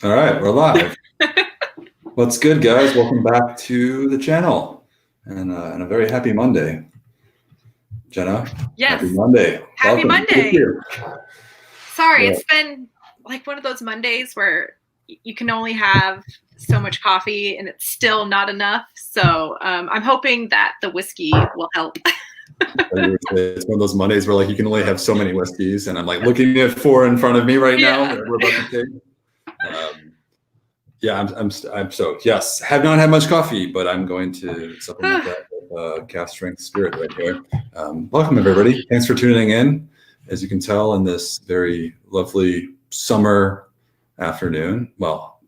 All right, we're live. What's good, guys? Welcome back to the channel, and a very happy Monday. Jenna, Yes. happy Monday. Happy Welcome. Monday. Sorry, Yeah. it's been like one of those Mondays where you can only have so much coffee and it's still not enough. So I'm hoping that the whiskey will help. It's one of those Mondays where like you can only have so many whiskeys, and I'm like looking at 4 in front of me right now that we're about to take. Yeah, I'm stoked. Yes, have not had much coffee, but I'm going to supplement that with Cask strength spirit right here. Welcome everybody. Thanks for tuning in. As you can tell, in this very lovely summer afternoon. Well,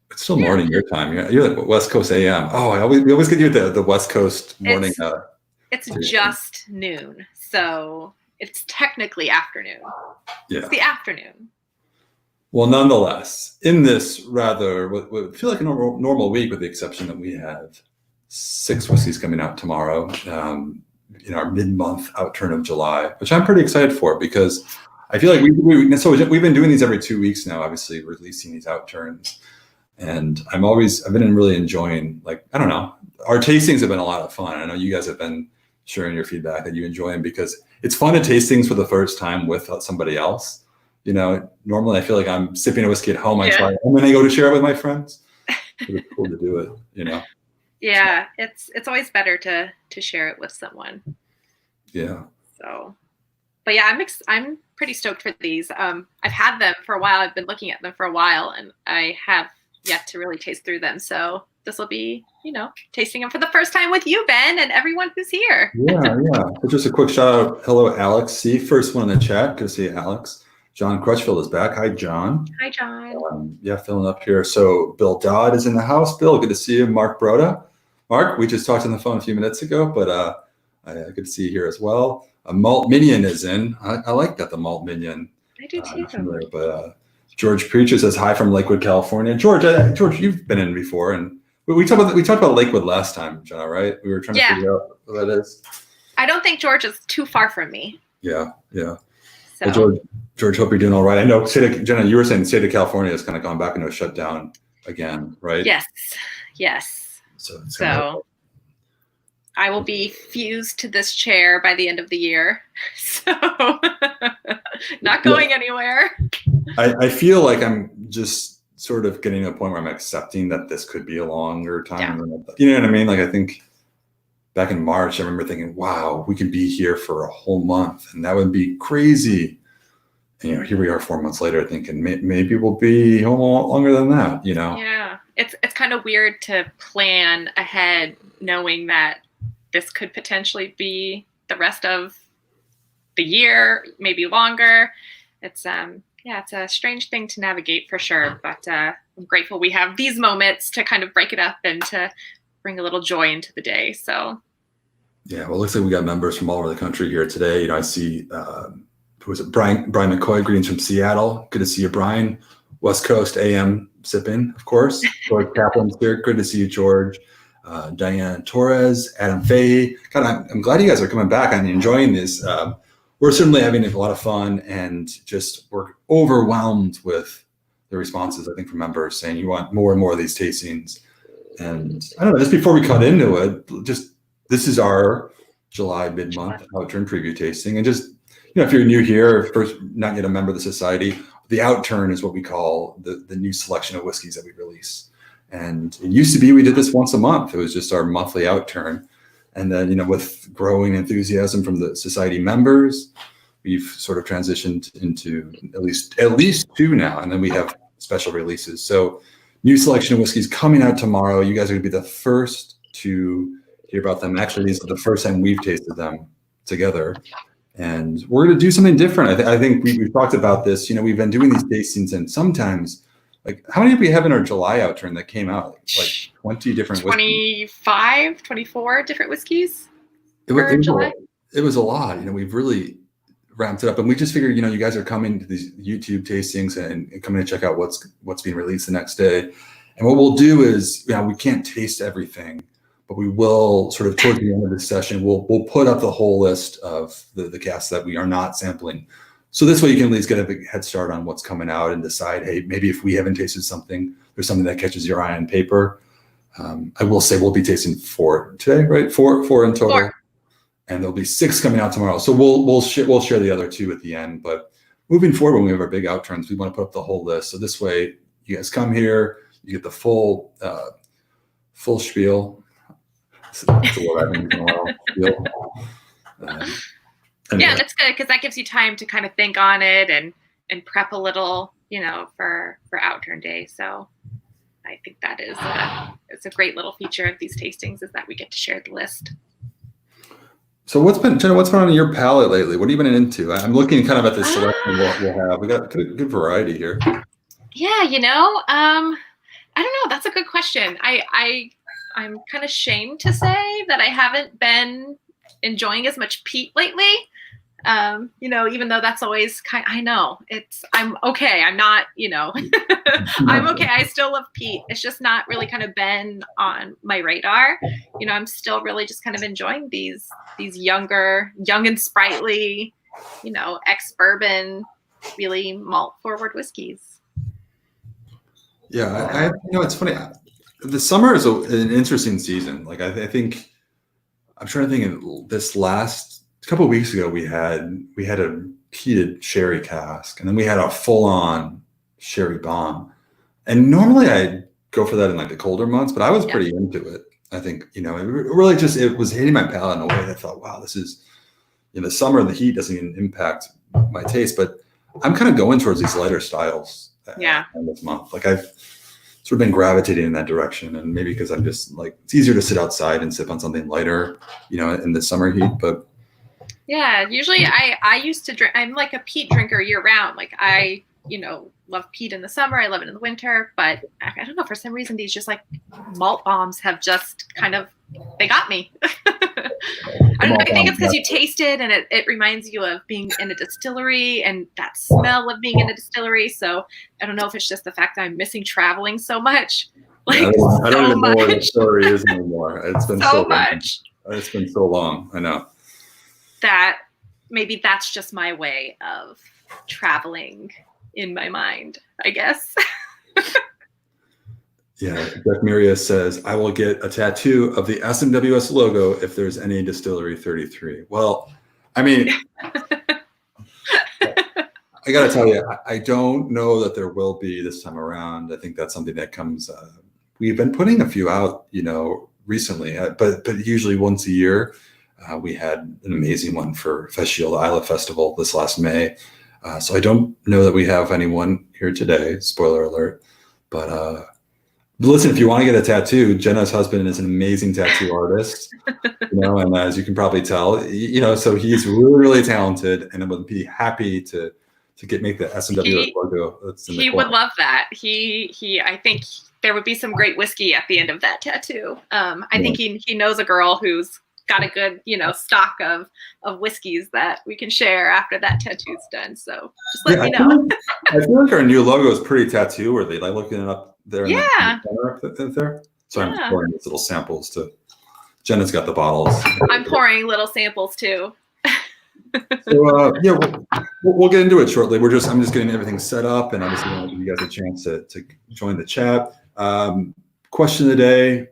it's still morning your time. You're like West Coast AM. Oh, we always get you the West Coast morning. It's just noon, so it's technically afternoon. Yeah, it's the afternoon. Well, nonetheless, in this rather what would feel like a normal week, with the exception that we have 6 whiskeys coming out tomorrow, in our mid-month outturn of July, which I'm pretty excited for, because I feel like we've been doing these every 2 weeks now, obviously releasing these outturns, and I've been really enjoying, like, I don't know, our tastings have been a lot of fun. I know you guys have been sharing your feedback that you enjoy them, because it's fun to taste things for the first time with somebody else. You know, normally I feel like I'm sipping a whiskey at home. I try it, and then I go to share it with my friends. It's cool to do it, you know. Yeah, it's always better to share it with someone. Yeah. So, but yeah, I'm pretty stoked for these. I've had them for a while. I've been looking at them for a while, and I have yet to really taste through them. So this will be, tasting them for the first time with you, Ben, and everyone who's here. Yeah. So just a quick shout out. Hello, Alex C. First one in the chat. Good to see you, Alex. John Crutchfield is back. Hi, John. Hi, John. Filling up here. So Bill Dodd is in the house. Bill, good to see you. Mark Broda. Mark, we just talked on the phone a few minutes ago, but good to see you here as well. A Malt Minion is in. I like that, the Malt Minion. I do too. But George Preacher says hi from Lakewood, California. George, you've been in before, and we talked about Lakewood last time, Jenna, right? We were trying to figure out what that is. I don't think George is too far from me. Yeah. So. Well, George, hope you're doing all right. I know, Jenna, you were saying the state of California has kind of gone back into a shutdown again, right? Yes. So I will be fused to this chair by the end of the year. So not going anywhere. I feel like I'm just sort of getting to a point where I'm accepting that this could be a longer time. Yeah. You know what I mean? Like, I think back in March, I remember thinking, wow, we could be here for a whole month, and that would be crazy. And, here we are 4 months later thinking maybe we'll be home a lot longer than that, Yeah, it's kind of weird to plan ahead knowing that this could potentially be the rest of the year, maybe longer. It's it's a strange thing to navigate for sure, but I'm grateful we have these moments to kind of break it up and to bring a little joy into the day. So yeah, well, it looks like we got members from all over the country here today. I see who was it? Brian McCoy, greetings from Seattle. Good to see you, Brian. West Coast AM sipping, of course. George Kaplan's here. Good to see you, George. Diane Torres, Adam Fahey. God, I'm glad you guys are coming back. I'm enjoying this. We're certainly having a lot of fun, and we're overwhelmed with the responses, I think, from members saying you want more and more of these tastings. And I don't know, just before we cut into it, this is our July mid-month outturn preview tasting. And just, if you're new here, first, not yet a member of the society, the outturn is what we call the new selection of whiskeys that we release. And it used to be we did this once a month. It was just our monthly outturn. And then, with growing enthusiasm from the society members, we've sort of transitioned into at least 2 now. And then we have special releases. So new selection of whiskeys coming out tomorrow. You guys are going to be the first to hear about them. Actually, these are the first time we've tasted them together. And we're going to do something different. I think we've talked about this. We've been doing these tastings, and sometimes, like, how many did we have in our July outturn that came out? Like 20 different 25, 24 different whiskeys? It was a lot. We've really ramped it up. And we just figured, you guys are coming to these YouTube tastings and coming to check out what's being released the next day. And what we'll do is, we can't taste everything, but we will sort of towards the end of this session, we'll put up the whole list of the casks that we are not sampling So this way you can at least get a big head start on what's coming out and decide, hey, maybe if we haven't tasted something, there's something that catches your eye on paper. I will say we'll be tasting 4 today, right? Four in total. 4. And there'll be 6 coming out tomorrow. So we'll share the other 2 at the end. But moving forward, when we have our big outturns, we want to put up the whole list. So this way, you guys come here, you get the full spiel. That's a word I've been using a while. Spiel. Yeah, that's good because that gives you time to kind of think on it and prep a little, for outturn day. So I think that is it's a great little feature of these tastings is that we get to share the list. So Jenna, what's been on your palate lately? What have you been into? I'm looking kind of at the selection we'll have. We got a good variety here. Yeah, I don't know. That's a good question. I'm kind of ashamed to say that I haven't been enjoying as much peat lately. Even though that's always I'm okay. I'm not, I'm okay. I still love peat. It's just not really kind of been on my radar. I'm still really just kind of enjoying these young and sprightly, ex-bourbon, really malt forward whiskeys. Yeah. It's funny. The summer is an interesting season. Like I think I'm trying to think of this last couple of weeks ago, we had a peated sherry cask, and then we had a full-on sherry bomb. And normally I go for that in like the colder months, but I was pretty into it. I think it really it was hitting my palate in a way that I thought, wow, this is the summer. The heat doesn't even impact my taste, but I'm kind of going towards these lighter styles. This month, like I've sort of been gravitating in that direction, and maybe because I'm just like it's easier to sit outside and sip on something lighter, in the summer heat, but. Yeah, usually I used to drink. I'm like a peat drinker year round. Like I, love peat in the summer. I love it in the winter. But I don't know, for some reason, these just like malt bombs have just kind of, they got me. I think it's because you taste it and it reminds you of being in a distillery and that smell of being in a distillery. So I don't know if it's just the fact that I'm missing traveling so much. Like I don't even know what the story is anymore. It's been so much. It's been so long. I know. That maybe that's just my way of traveling in my mind, I guess. Yeah, Jack Miria says, I will get a tattoo of the SMWS logo if there's any Distillery 33. Well, I mean, I got to tell you, I don't know that there will be this time around. I think that's something that comes, we've been putting a few out, recently, but usually once a year. We had an amazing one for Festival Isla Festival this last May. So I don't know that we have anyone here today, spoiler alert. But listen, if you want to get a tattoo, Jenna's husband is an amazing tattoo artist, and as you can probably tell, so he's really, really talented, and I would be happy to make the SMW logo. That's in the he would love that. I think there would be some great whiskey at the end of that tattoo. I think he knows a girl who's got a good, stock of whiskeys that we can share after that tattoo's done. So just let me know. I feel like our new logo is pretty tattoo worthy. Like looking it up there. Yeah. Up there. So I'm pouring these little samples to. Jenna's got the bottles. I'm pouring little samples too. So we'll get into it shortly. I'm just getting everything set up, and obviously want to give you guys a chance to join the chat. Question of the day,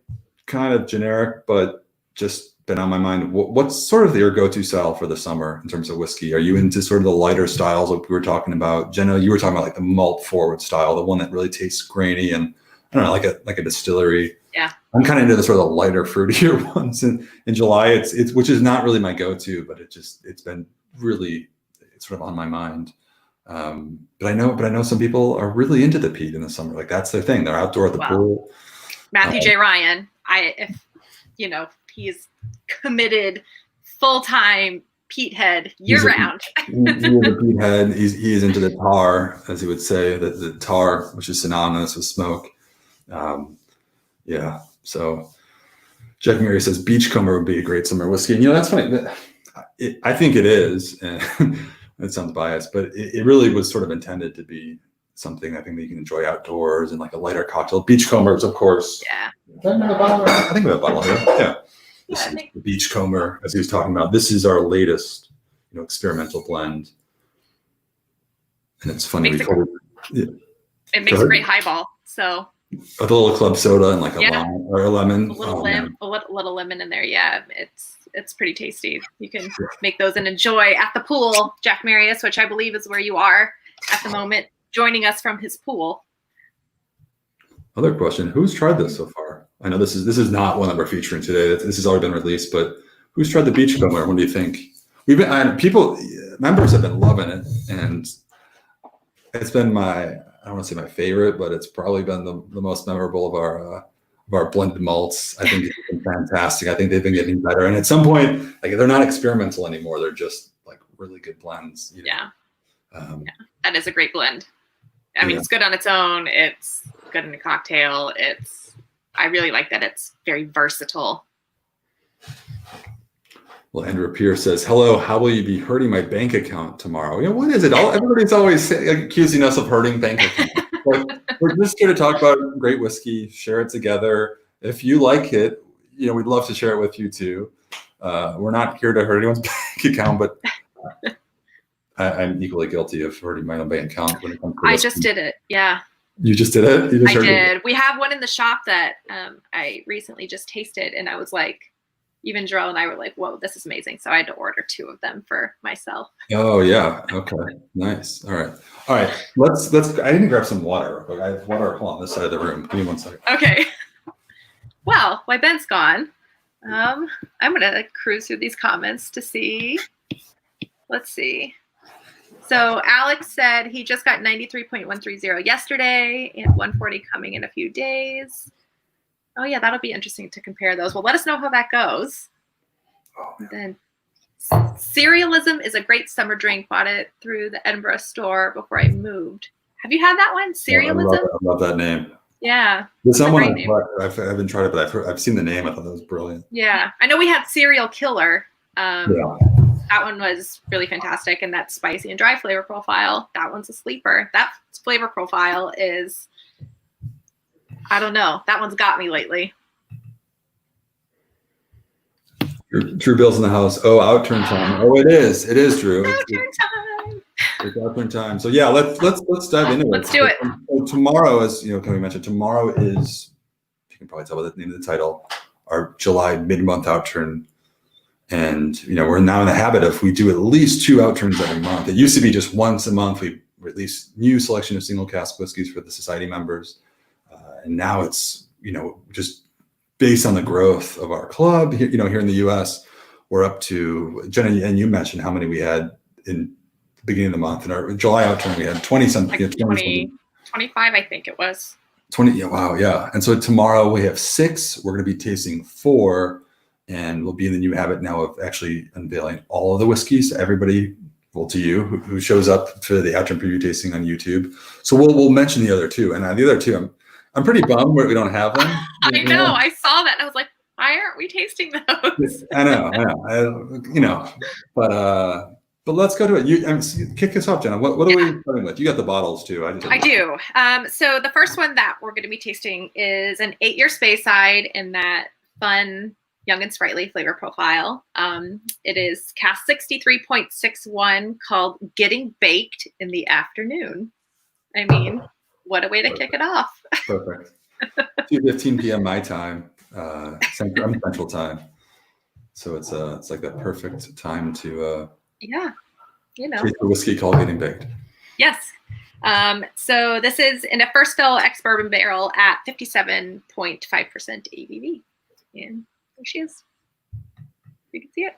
kind of generic, but just been on my mind. What's sort of your go-to style for the summer in terms of whiskey? Are you into sort of the lighter styles like we were talking about? Jenna, you were talking about like the malt forward style, the one that really tastes grainy and I don't know, like a distillery. Yeah. I'm kind of into the sort of the lighter, fruitier ones in July. It's which is not really my go-to, but it's been really sort of on my mind. But I know some people are really into the peat in the summer. Like that's their thing. They're outdoor at the pool. Matthew J. Ryan, he's committed full-time peat head year-round. He's a peat head. He is into the tar, as he would say, the tar, which is synonymous with smoke. So Jack Murray says Beachcomber would be a great summer whiskey. And, that's funny. I think it is. And it sounds biased, but it really was sort of intended to be something I think that you can enjoy outdoors and like a lighter cocktail. Beachcombers, of course. Yeah. I think we have a bottle here. Yeah. This is the Beachcomber, as he was talking about. This is our latest, experimental blend. And it's funny. Makes it makes a great highball. So with a little club soda and like a lime or a lemon. A little little lemon in there. Yeah, it's pretty tasty. You can make those and enjoy at the pool, Jack Marius, which I believe is where you are at the moment, joining us from his pool. Other question: who's tried this so far? I know this is not one that we're featuring today. This has already been released, but who's tried the beachcomber? What do you think? Members have been loving it, and it's been I don't want to say my favorite, but it's probably been the most memorable of our blended malts. I think it's been fantastic. I think they've been getting better, and at some point, like they're not experimental anymore. They're just like really good blends. Yeah, that is a great blend. I mean, it's good on its own. It's good in a cocktail. I really like that it's very versatile. Well, Andrew Pierce says, "Hello, how will you be hurting my bank account tomorrow?" What is it? Everybody's always accusing us of hurting bank accounts. We're just here to talk about great whiskey, share it together. If you like it, we'd love to share it with you too. We're not here to hurt anyone's bank account, but I'm equally guilty of hurting my own bank account when it comes to I just did it. Yeah. You just did it? I did. We have one in the shop that I recently just tasted, and I was like, even Joel and I were like, whoa, this is amazing. So I had to order 2 of them for myself. Oh yeah. Okay. Nice. All right. Let's I need to grab some water. I have water on this side of the room. Give me 1 second. Okay. Well, while Ben's gone, I'm gonna cruise through these comments to see. Let's see. So Alex said he just got 93.130 yesterday and 140 coming in a few days. Oh yeah, that'll be interesting to compare those. Well, let us know how that goes. Then Cerealism is a great summer drink. Bought it through the Edinburgh store before I moved. Have you had that one? Cerealism? I love that name. Yeah. There's someone I haven't tried it, but I've seen the name. I thought that was brilliant. Yeah. I know we had Serial Killer. That one was really fantastic, and that spicy and dry flavor profile, that one's a sleeper. That flavor profile is, I don't know, that one's got me lately. Drew Bill's in the house. Oh, outturn time. Oh, it is, Drew. Outturn time. It's outturn time. So yeah, let's dive into it. Let's do it. So tomorrow, as Kevin mentioned, tomorrow is, you can probably tell by the name of the title, our July mid-month outturn. And we're now in the habit of, we do at least 2 outturns every month. It used to be just once a month. We release new selection of single cask whiskeys for the society members, and now it's just based on the growth of our club here in the U.S. We're up to, Jenna, and you mentioned how many we had in the beginning of the month. In our July outturn, we had 20 something, like 20, 25, I think it was. 20. Yeah, wow, yeah. And so tomorrow we have 6. We're going to be tasting 4. And we'll be in the new habit now of actually unveiling all of the whiskeys to everybody, to you who shows up for the outturn preview tasting on YouTube. So we'll mention the other 2, and the other 2, I'm pretty bummed we don't have them. I know. I saw that, and I was like, why aren't we tasting those? I know. But let's go to it. Kick us off, Jenna. What are we starting with? You got the bottles too. I do. So the first one that we're going to be tasting is an 8-year Speyside in that fun, young and sprightly flavor profile. It is Cask 63.61, called Getting Baked in the Afternoon. I mean, what a way to kick it off. Perfect. 2:15 p.m. my time, Central Time. So it's like that perfect time to taste the whiskey called Getting Baked. Yes. So this is in a first fill ex-bourbon barrel at 57.5% ABV. And there she is. You can see it.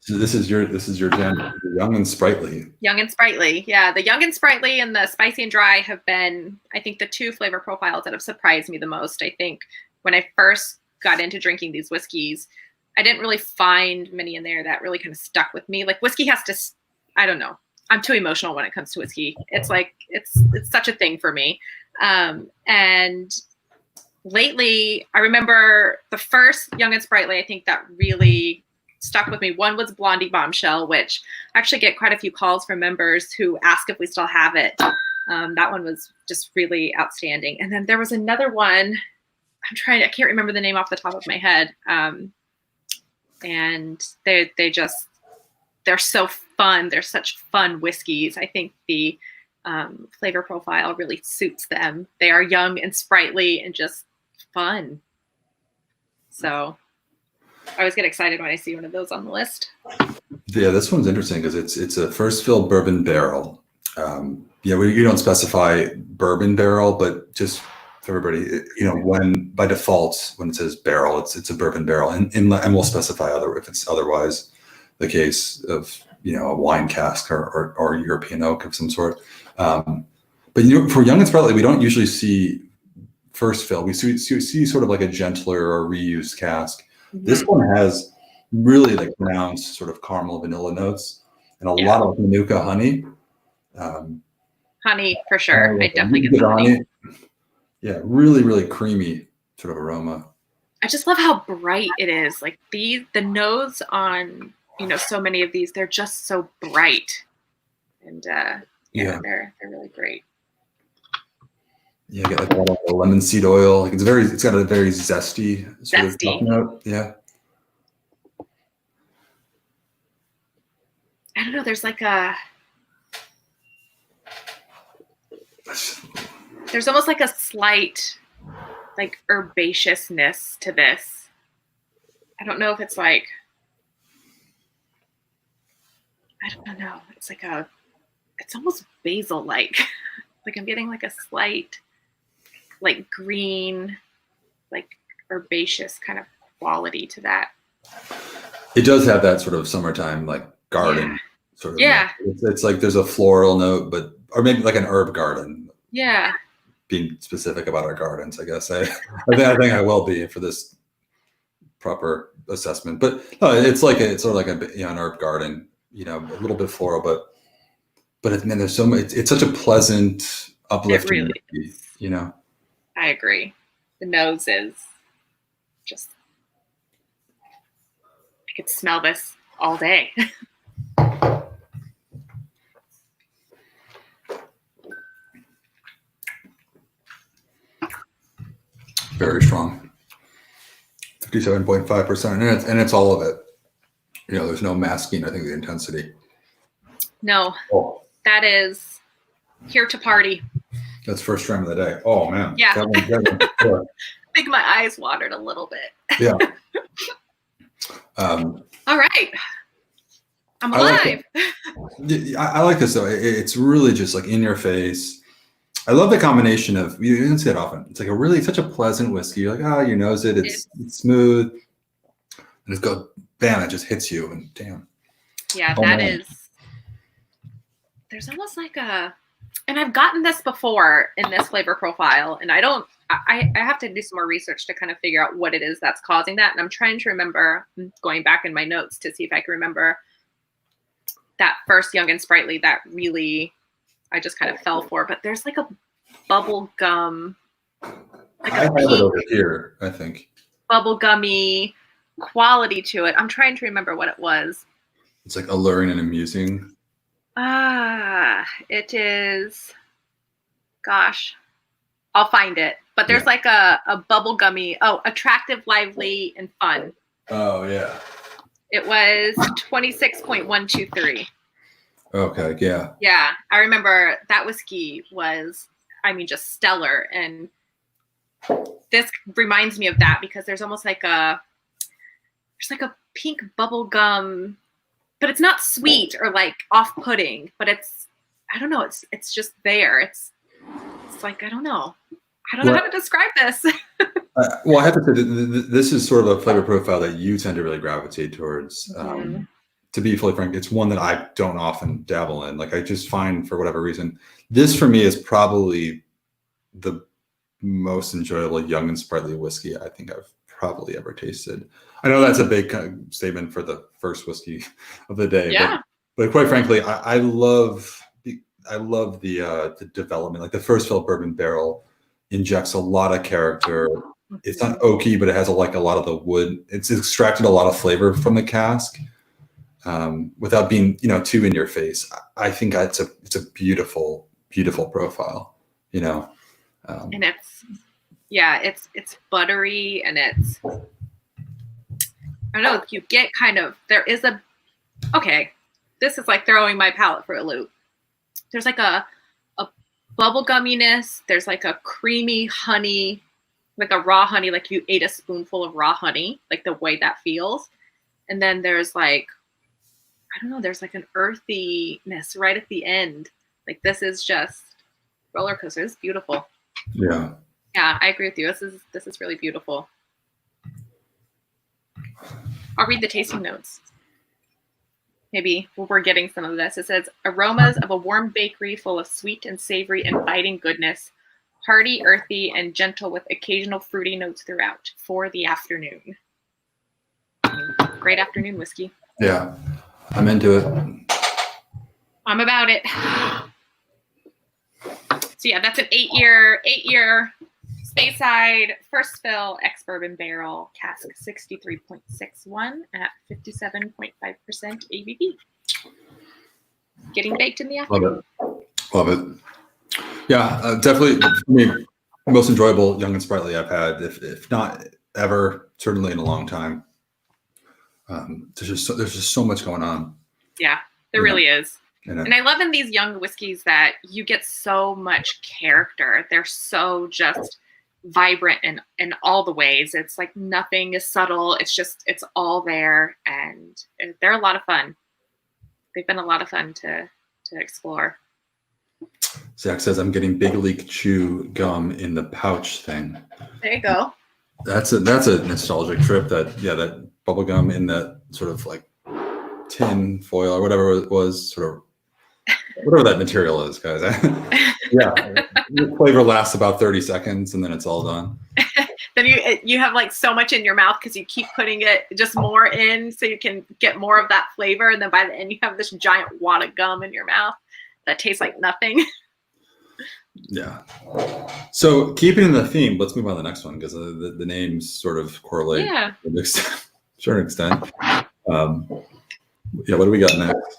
So this is your Jen, young and sprightly. Young and sprightly, yeah. The young and sprightly and the spicy and dry have been, I think, the 2 flavor profiles that have surprised me the most. I think when I first got into drinking these whiskeys, I didn't really find many in there that really kind of stuck with me. Like whiskey has to, I don't know. I'm too emotional when it comes to whiskey. It's like it's such a thing for me. And lately, I remember the first Young and Sprightly, I think that really stuck with me. One was Blondie Bombshell, which I actually get quite a few calls from members who ask if we still have it. That one was just really outstanding. And then there was another one. I can't remember the name off the top of my head. And they're so fun. They're such fun whiskeys. I think the flavor profile really suits them. They are young and sprightly and just fun. So I always get excited when I see one of those on the list. Yeah, this one's interesting because it's a first fill bourbon barrel. You don't specify bourbon barrel, but just for everybody, when by default when it says barrel, it's a bourbon barrel, and we'll specify if it's otherwise the case of a wine cask or European oak of some sort. But for young and sprightly, we don't usually see first fill. We see sort of like a gentler or reused cask. Mm-hmm. This one has really like pronounced sort of caramel vanilla notes and a lot of Manuka honey. Honey for sure. I definitely get the honey. Yeah, really, really creamy sort of aroma. I just love how bright it is. Like the nose on so many of these, they're just so bright, and they're really great. Yeah, got like a lemon seed oil. Like it's got a very zesty sort of note. Yeah. I don't know. There's almost like a slight like herbaceousness to this. I don't know if it's like, I don't know. It's like it's almost basil-like. Like I'm getting like a slight like green, like herbaceous kind of quality to that. It does have that sort of summertime like garden sort of. Yeah. It's like there's a floral note, or maybe like an herb garden. Yeah. Being specific about our gardens, I guess. I think I will be for this proper assessment. But no, it's sort of like an herb garden, a little bit floral, but there's so much. It's such a pleasant, uplifting. It really is. I agree. The nose is just. I could smell this all day. Very strong. 57.5%. And it's all of it. There's no masking, I think, the intensity. No. Oh. That is here to party. That's first dram of the day. Oh, man. Yeah. I think my eyes watered a little bit. Yeah. All right. I'm alive. I like this, though. It's really just like in your face. I love the combination of, you didn't see it often. It's like such a pleasant whiskey. You're like, you nose it. It's smooth. And it's go, bam, it just hits you. And damn. Yeah, there's almost like and I've gotten this before in this flavor profile. And I have to do some more research to kind of figure out what it is that's causing that. And I'm trying to remember, going back in my notes to see if I can remember that first Young and Sprightly that really, I just kind of fell for. But there's like a bubble gum. Like I have it over here, I think. Bubble gummy quality to it. I'm trying to remember what it was. It's like alluring and amusing. It is. Gosh, I'll find it. But there's like a bubble gummy. Oh, attractive, lively, and fun. Oh, yeah. It was 26.123. Okay, yeah. Yeah, I remember that whiskey was, just stellar. And this reminds me of that because there's almost like there's like a pink bubble gum, but it's not sweet or like off-putting, but it's, I don't know, it's just there. It's like, I don't know how to describe this. Well, I have to say this is sort of a flavor profile that you tend to really gravitate towards. To be fully frank, it's one that I don't often dabble in. Like I just find, for whatever reason, this for me is probably the most enjoyable young and sprightly whiskey I think I've probably ever tasted. I know that's a big statement for the first whiskey of the day. Yeah. But quite frankly, I love the development. Like the first fill bourbon barrel injects a lot of character. It's not oaky, but it has a lot of the wood. It's extracted a lot of flavor from the cask. Without being, too in your face. I think it's a beautiful, beautiful profile, and it's buttery and it's, I don't know, you get kind of, there is okay. this is like throwing my palate for a loop. There's like a bubble gumminess. There's like a creamy honey, like a raw honey, like you ate a spoonful of raw honey, like the way that feels. And then there's like, I don't know, there's like an earthiness right at the end. Like this is just roller coaster. It's beautiful. Yeah. Yeah, I agree with you. This is really beautiful. I'll read the tasting notes. Maybe we're getting some of this. It says aromas of a warm bakery full of sweet and savory and biting goodness, hearty, earthy, and gentle with occasional fruity notes throughout for the afternoon. Great afternoon whiskey. Yeah, I'm into it. I'm about it. So yeah, that's an 8-year Speyside first fill ex-bourbon barrel cask 63.61 at 57.5% ABV. Getting baked in the afternoon. Love it. Yeah, definitely for me, most enjoyable Young and Sprightly I've had, if not ever, certainly in a long time. There's just so much going on. Yeah, there really is. And I love in these young whiskeys that you get so much character. They're so just vibrant in all the ways. It's like nothing is subtle. It's all there, and they're a lot of fun. They've been a lot of fun to explore. Zach says I'm getting Big League Chew gum in the pouch thing. There you go. That's a nostalgic trip. That bubble gum in that sort of like tin foil or whatever it was, sort of whatever that material is, guys. Yeah, the flavor lasts about 30 seconds and then it's all done. Then you have like so much in your mouth because you keep putting it just more in so you can get more of that flavor, and then by the end you have this giant wad of gum in your mouth that tastes like nothing. Yeah. So keeping in the theme, let's move on to the next one because the names sort of correlate to a certain extent. What do we got next?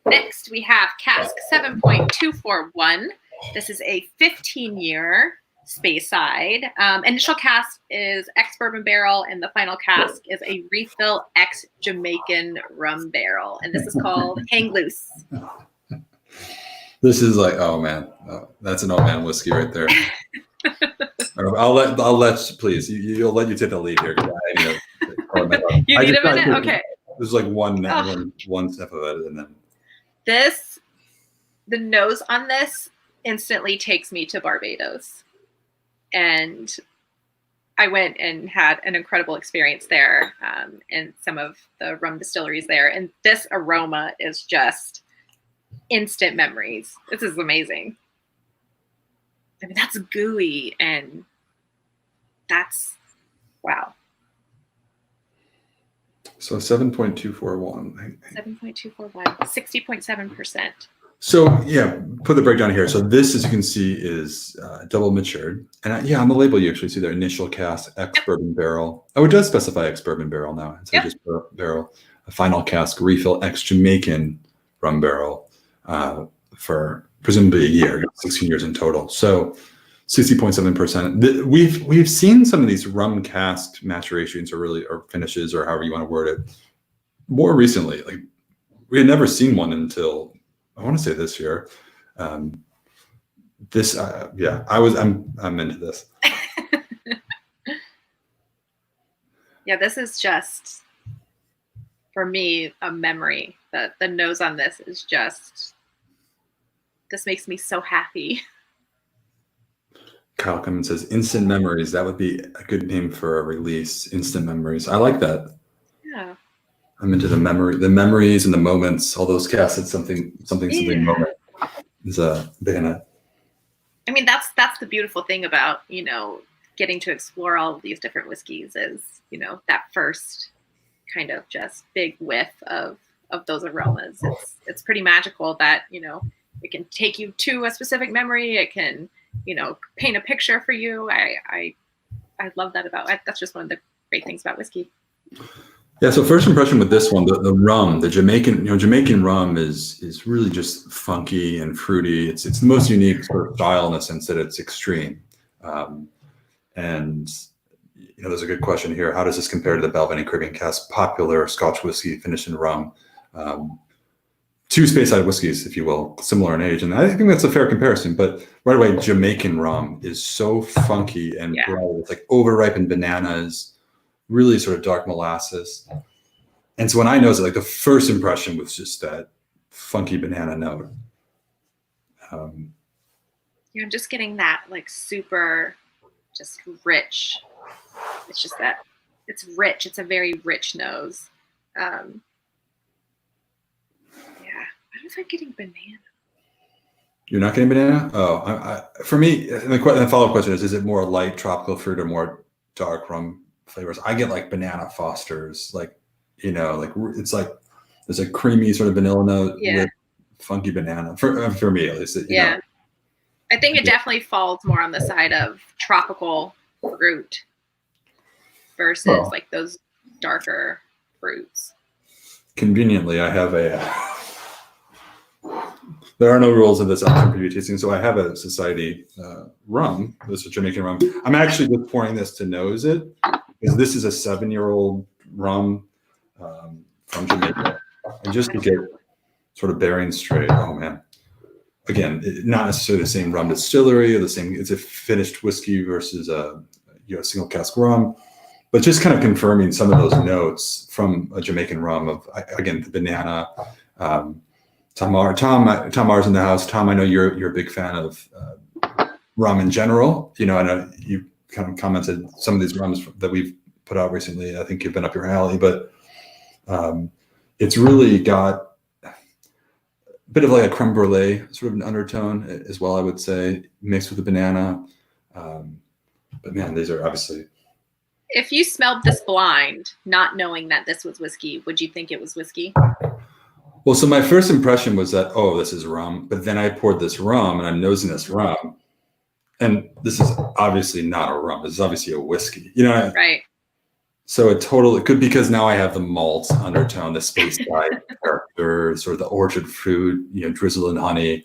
Next, we have Cask 7.241. This is a 15-year Speyside. Initial cask is ex-bourbon barrel, and the final cask is a refill ex-Jamaican rum barrel. And this is called Hang Loose. This is like, oh man, that's an old man whiskey right there. I'll let please. You'll let you take the lead here. You need a minute? Okay. There's like one step of it, and then the nose on this instantly takes me to Barbados, and I went and had an incredible experience there, in some of the rum distilleries there, and this aroma is just instant memories. This is amazing. I mean, that's gooey, and that's wow. So 7.241. 7.241, 60.7%. So yeah, put the breakdown here. So this, as you can see, is double matured. And on the label, you actually see their initial cask, ex-bourbon barrel. Oh, it does specify ex-bourbon barrel now. It's just barrel. A final cask, refill, ex-Jamaican rum barrel for presumably a year, 16 years in total. So 60.7%. We've seen some of these rum cask maturations or finishes or however you want to word it more recently. Like we had never seen one until I want to say this year. I'm into this. Yeah, this is just for me a memory. The nose on this is just, this makes me so happy. Kyle Cummins says instant memories. That would be a good name for a release. Instant memories. I like that. Yeah. I'm into the memories and the moments. All those cassettes, something moment is big in it. I mean, that's the beautiful thing about, getting to explore all of these different whiskeys is, that first kind of just big whiff of those aromas. It's pretty magical that, it can take you to a specific memory. It can, paint a picture for you. I love that that's just one of the great things about whiskey. Yeah. So first impression with this one, the rum, the Jamaican rum is really just funky and fruity. It's the most unique sort of style in the sense that it's extreme. And there's a good question here. How does this compare to the Balvenie Caribbean Cask popular Scotch whiskey finished in rum? two Speyside whiskeys, if you will, similar in age. And I think that's a fair comparison. But right away, Jamaican rum is so funky and bright. It's like over-ripened bananas, really sort of dark molasses. And so when I nosed it, like the first impression was just that funky banana note. I'm just getting that like super just rich. It's just that it's rich. It's a very rich nose. Yeah. I don't know if I'm getting banana. You're not getting banana? Oh, for me, the follow-up question is it more light tropical fruit or more dark rum flavors? I get like banana Fosters, like, you know, like it's like there's a creamy sort of vanilla note with funky banana for me at least. You know. I think it definitely falls more on the side of tropical fruit versus like those darker fruits. Conveniently, I have there are no rules of this option preview tasting, so I have a Society rum. This is Jamaican rum. I'm actually just pouring this to nose it because this is a 7-year-old rum from Jamaica, and just to get sort of bearings straight. Oh man. Again, not necessarily the same rum distillery or the same. It's a finished whiskey versus a single cask rum, but just kind of confirming some of those notes from a Jamaican rum of, again, the banana. Tom R's in the house. Tom, I know you're a big fan of rum in general. You know, I know you kind of commented some of these rums that we've put out recently. I think you've been up your alley, but it's really got a bit of like a creme brulee sort of an undertone as well, I would say, mixed with the banana. But man, these are obviously. If you smelled this blind, not knowing that this was whiskey, would you think it was whiskey? Well, so my first impression was that, oh, this is rum. But then I poured this rum and I'm nosing this rum. And this is obviously not a rum. This is obviously a whiskey. You know, right. So it could, because now I have the malt undertone, the Speyside character, sort of the orchard fruit, you know, drizzle and honey,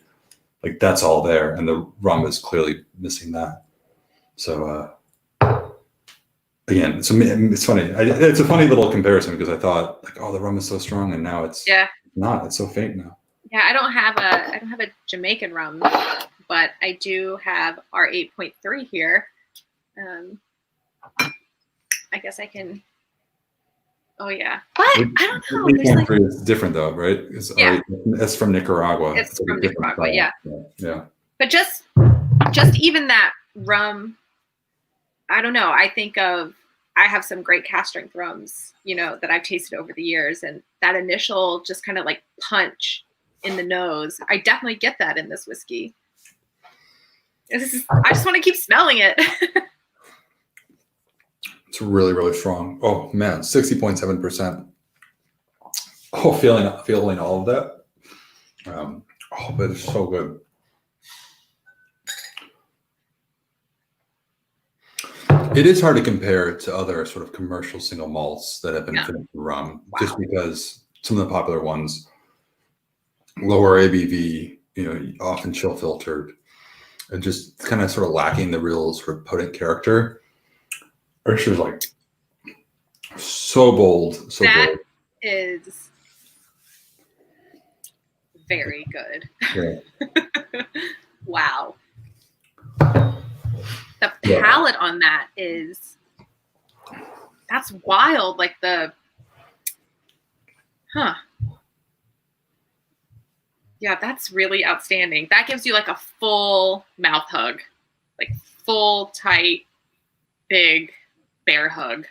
like that's all there, and the rum is clearly missing that. So again, it's funny. It's a funny little comparison because I thought like, oh, the rum is so strong, and now it's not. It's so faint now. Yeah, I don't have a Jamaican rum, but I do have our 8.3 here. I guess I can. Oh yeah, but I don't know. 8.3 is different though, right? It's from Nicaragua. It's from Nicaragua, yeah. Yeah. But just even that rum, I don't know. I have some great cask strength rums, you know, that I've tasted over the years, and that initial just kind of like punch in the nose, I definitely get that in this whiskey. I just want to keep smelling it. It's really, really strong. Oh man, 60.7%. Oh, feeling all of that. But it's so good. It is hard to compare to other sort of commercial single malts that have been finished with rum, just because some of the popular ones, lower ABV, you know, often chill filtered, and just kind of sort of lacking the real sort of potent character. Ursula's like so bold. That is very good. Yeah. Wow. The palate on that that's wild. Like yeah, that's really outstanding. That gives you like a full mouth hug, like full, tight, big bear hug.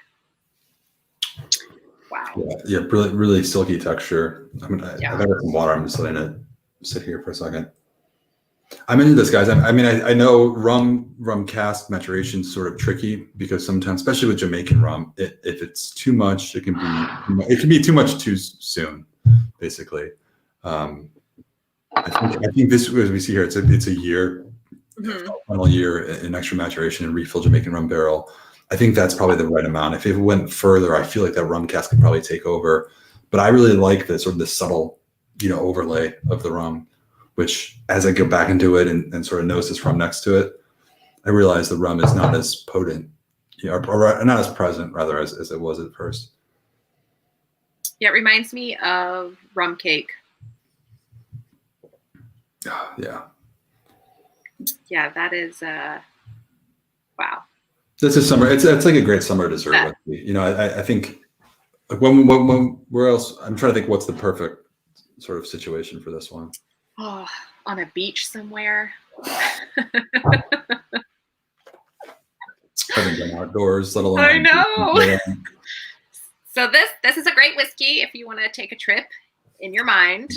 Wow. Yeah, really, really silky texture. I mean, I've had some water. I'm just letting it sit here for a second. I'm into this, guys. I mean, I know rum cask maturation is sort of tricky because sometimes, especially with Jamaican rum, if it's too much, it can be too much too soon, basically. I think this, as we see here, it's a year, final year in extra maturation and refill Jamaican rum barrel. I think that's probably the right amount. If it went further, I feel like that rum cask could probably take over. But I really like the sort of the subtle, you know, overlay of the rum, which as I go back into it and sort of nose this rum next to it, I realize the rum is not as potent, you know, or not as present rather as it was at first. Yeah, it reminds me of rum cake. Yeah. Yeah, that is wow. This is summer. It's like a great summer dessert whiskey. You know, I think like when where else? I'm trying to think what's the perfect sort of situation for this one. Oh, on a beach somewhere. Haven't been outdoors, let alone. I know. So this is a great whiskey if you want to take a trip in your mind.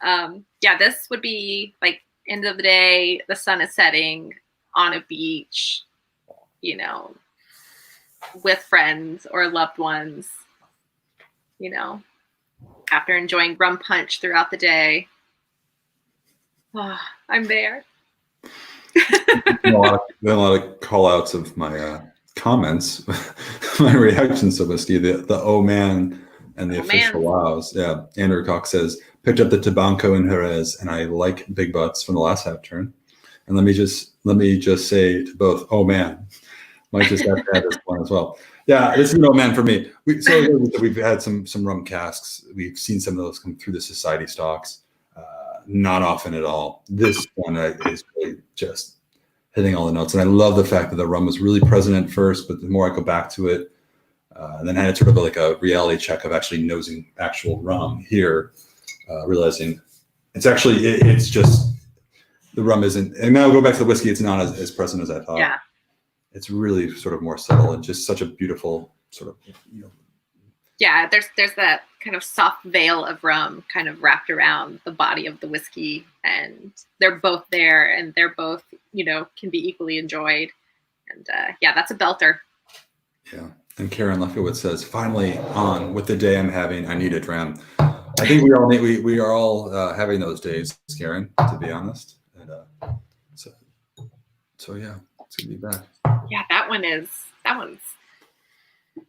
Yeah, this would be like end of the day, the sun is setting on a beach, you know, with friends or loved ones, you know, after enjoying rum punch throughout the day. Oh, I'm there. a lot of call outs of my comments, my reactions to whiskey, the oh man and the official wows. Yeah. Andrew Cox says, picked up the Tabanco in Jerez and I like big butts from the last half turn. And let me just say to both, oh man, might just have to add this one as well. Yeah, this is an oh man for me. We've had some rum casks. We've seen some of those come through the society stocks. Not often at all. This one is really just hitting all the notes. And I love the fact that the rum was really present at first, but the more I go back to it, and then I had sort of like a reality check of actually nosing actual rum here, realizing it's actually, it's just, the rum isn't, and now I'll go back to the whiskey, it's not as present as I thought. Yeah. It's really sort of more subtle and just such a beautiful sort of, you know. Yeah, there's that kind of soft veil of rum kind of wrapped around the body of the whiskey, and they're both there, and they're both, you know, can be equally enjoyed. And yeah, that's a belter. Yeah, and Karen Lefkowitz says, finally on with the day I'm having, I need a dram. I think we all need, we are all having those days, Karen, to be honest. And so yeah, it's gonna be back. Yeah,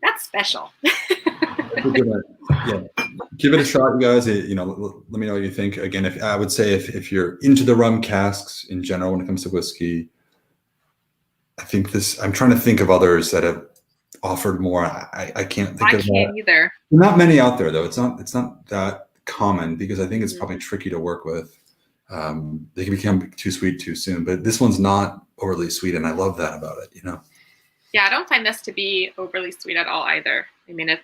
that's special. Yeah, give it a shot, you guys. You know, let me know what you think. Again, if I would say if you're into the rum casks in general when it comes to whiskey, I think this. I'm trying to think of others that have offered more. I can't think of that either. Not many out there though. It's not that common because I think it's probably tricky to work with. They can become too sweet too soon, but this one's not overly sweet, and I love that about it. You know. Yeah, I don't find this to be overly sweet at all either. I mean, it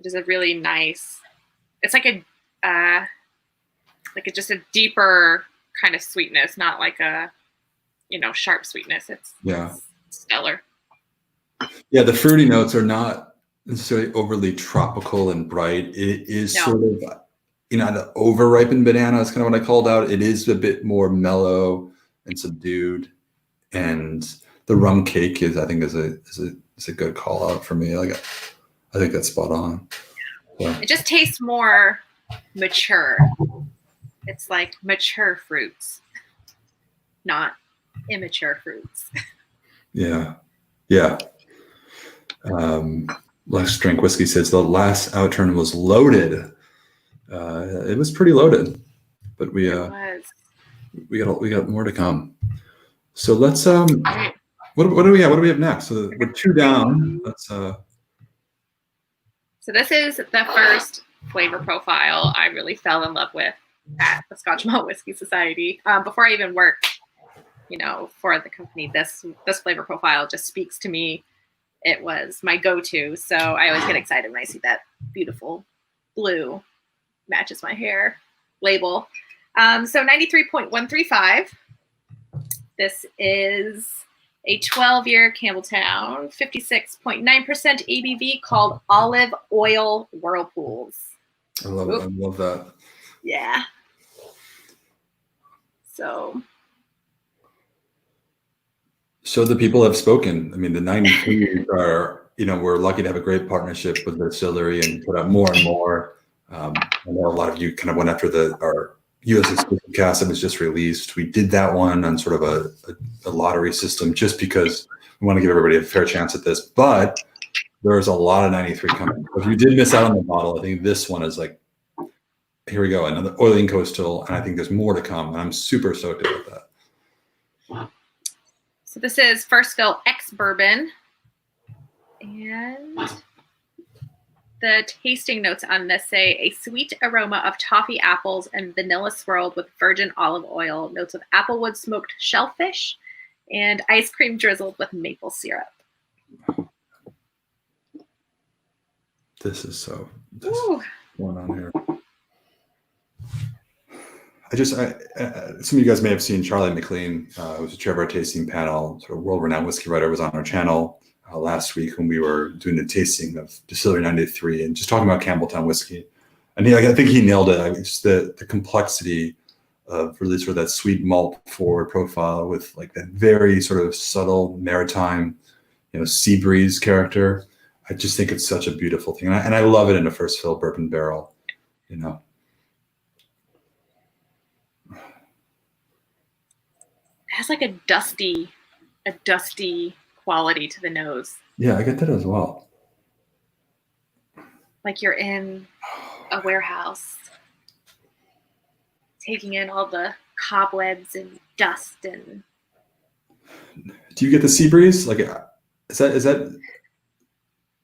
is a really nice. It's like just a deeper kind of sweetness, not like a, you know, sharp sweetness. It's stellar. Yeah, the fruity notes are not necessarily overly tropical and bright. It is sort of, you know, the over-ripened banana is kind of what I called out. It is a bit more mellow and subdued, and the rum cake is a good call out for me. Like, I think that's spot on. Yeah. It just tastes more mature. It's like mature fruits, not immature fruits. Yeah. Let's Drink Whiskey says the last outturn was loaded. It was pretty loaded, but we got more to come. So let's what do we have? What do we have next? So we're 2 down. Let's So this is the first flavor profile I really fell in love with at the Scotch Malt Whiskey Society. Before I even worked, you know, for the company, this flavor profile just speaks to me. It was my go-to, so I always get excited when I see that beautiful blue matches my hair label. So 93.135. This is a 12-year Campbelltown, 56.9% ABV, called Olive Oil Whirlpools. I love that. Yeah. So the people have spoken. I mean, the 93 are, you know, we're lucky to have a great partnership with the distillery and put out more and more. I know a lot of you kind of went after our U.S. exclusive cast that was just released. We did that one on sort of a lottery system just because we want to give everybody a fair chance at this. But there's a lot of 93 coming. If you did miss out on the bottle, I think this one is like, here we go, another Oiling Coastal, and I think there's more to come. And I'm super stoked about that. So this is First Fill X Bourbon. And The tasting notes on this say a sweet aroma of toffee apples and vanilla swirled with virgin olive oil, notes of applewood smoked shellfish, and ice cream drizzled with maple syrup. This is Ooh. going on here. Some of you guys may have seen Charlie McLean, who was a chair of our tasting panel, sort of world-renowned whiskey writer, was on our channel last week when we were doing the tasting of Distillery 93 and just talking about Campbelltown whiskey. And I think he nailed it. I mean, just the complexity of really sort of that sweet malt forward profile with like that very sort of subtle maritime, sea breeze character. I just think it's such a beautiful thing. And I love it in a first fill bourbon barrel, It has like a dusty quality to the nose. Yeah, I get that as well. Like you're in a warehouse, taking in all the cobwebs and dust. And do you get the sea breeze? Like, is that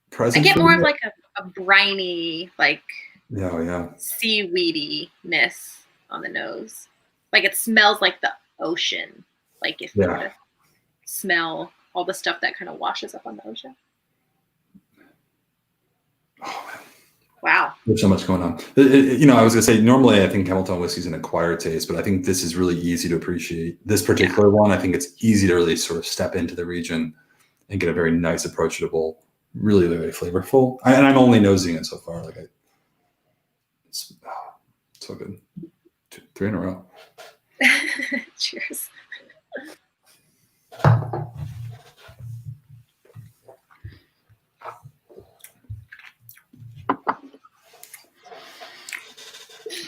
present? I get more of like a briny, like yeah, seaweediness on the nose. Like it smells like the ocean. Like if you were to smell all the stuff that kind of washes up on the ocean. Oh, man. Wow. There's so much going on. I was going to say, normally I think Campbelltown whiskey is an acquired taste, but I think this is really easy to appreciate. This particular one, I think it's easy to really sort of step into the region and get a very nice, approachable, really, really flavorful. And I'm only nosing it so far. It's so good. 3 in a row. Cheers.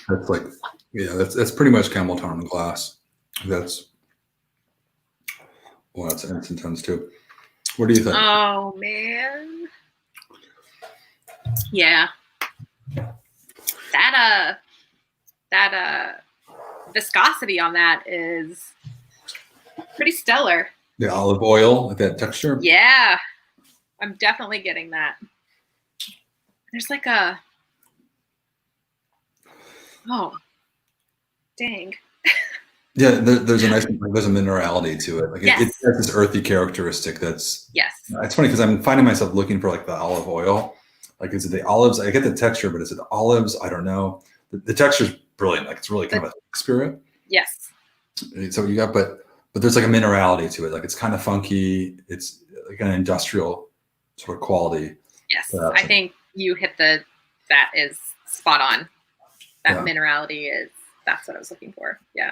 That's pretty much Campbelltown in glass. That's Ensign tons too. What do you think? Oh man. Yeah. That viscosity on that is pretty stellar. The olive oil, like that texture. Yeah. I'm definitely getting that. There's like oh, dang. Yeah, there's a minerality to it. Like yes. It has this earthy characteristic that's. Yes. It's funny because I'm finding myself looking for like the olive oil. Like, is it the olives? I get the texture, but is it the olives? I don't know. The texture is brilliant. Like it's really kind of a spirit. Yes. So you got, but there's like a minerality to it. Like it's kind of funky. It's like an industrial sort of quality. Yes, I think you hit that is spot on. That minerality that's what I was looking for. Yeah.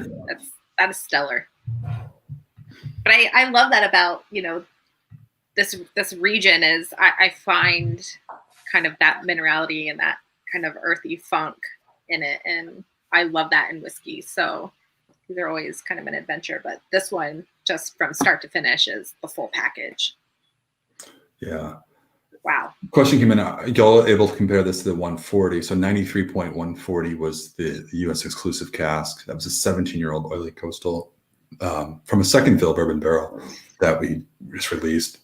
That is stellar. But I love that about, this region is I find kind of that minerality and that kind of earthy funk in it. And I love that in whiskey. So they're always kind of an adventure, but this one just from start to finish is the full package. Yeah. Wow. Question came in. Y'all able to compare this to the 140? So 93.140 was the U.S. exclusive cask. That was a 17-year-old oily coastal from a second fill bourbon barrel that we just released.